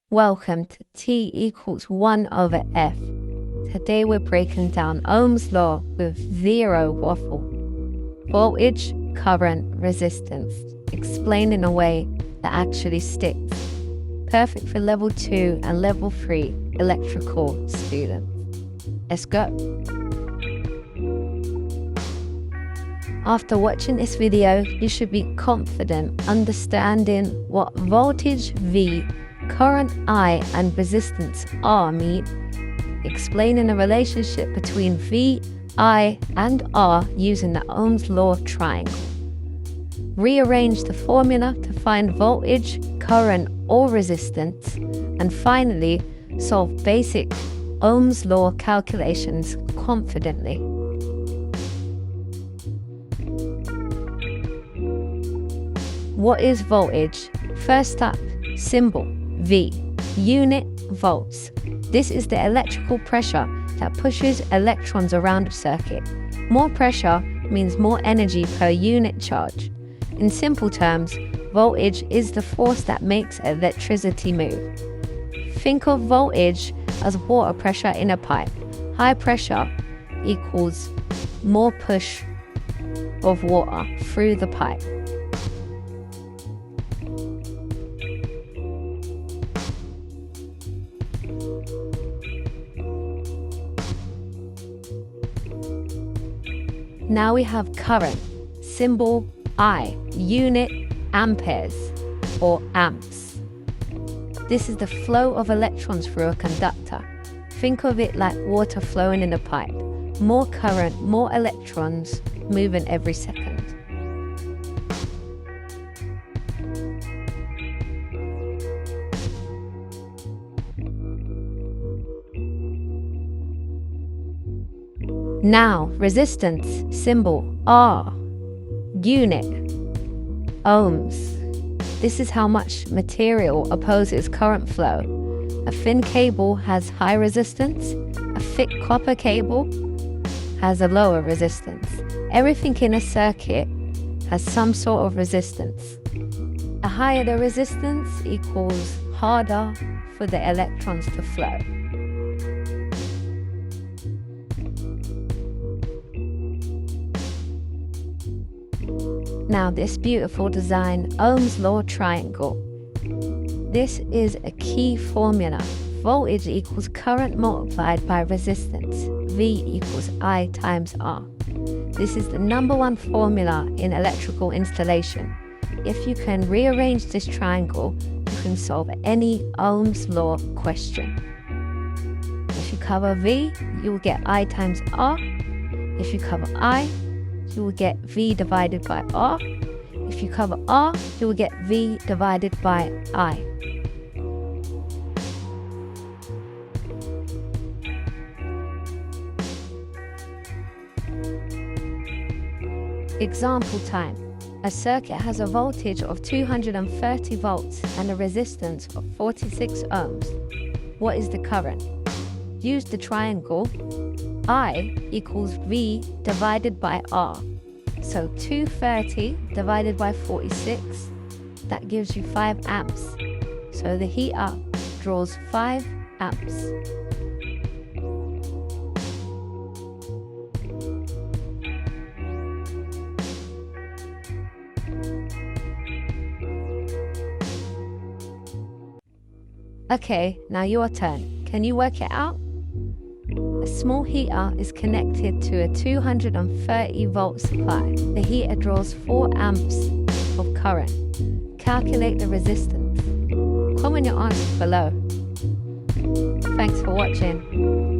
Welcome to T equals 1 over F. Today we're breaking down Ohm's law with zero waffle. Voltage, current, resistance, explained in a way that actually sticks. Perfect for level 2 and level 3 electrical students. Let's go. After watching this video, you should be confident understanding what voltage V, current I, and resistance R mean, explaining the relationship between V, I, and R using the Ohm's law triangle. Rearrange the formula to find voltage, current, or resistance, and finally, solve basic Ohm's law calculations confidently. What is voltage? First up, symbol V, unit volts. This is the electrical pressure that pushes electrons around a circuit. More pressure means more energy per unit charge. In simple terms, voltage is the force that makes electricity move. Think of voltage as water pressure in a pipe. High pressure equals more push of water through the pipe. Now we have current, symbol I, unit amperes or amps. This is the flow of electrons through a conductor. Think of it like water flowing in a pipe. More current, more electrons moving every second. Now, resistance, symbol R, unit, ohms. This is how much material opposes current flow. A thin cable has high resistance, a thick copper cable has a lower resistance. Everything in a circuit has some sort of resistance. The higher the resistance equals harder for the electrons to flow. Now this beautiful design, Ohm's law triangle. This is a key formula. Voltage equals current multiplied by resistance. V equals I times R. This is the #1 formula in electrical installation. If you can rearrange this triangle, you can solve any Ohm's law question. If you cover V, you will get I times R. If you cover I, you will get V divided by R. If you cover R, you will get V divided by I. Example time. A circuit has a voltage of 230 volts and a resistance of 46 ohms. What is the current? Use the triangle. I equals V divided by R. So 230 divided by 46, that gives you 5 amps. So the heater draws 5 amps. Okay, now your turn. Can you work it out? A small heater is connected to a 230 volt supply. The heater draws 4 amps of current. Calculate the resistance. Comment your answer below. Thanks for watching.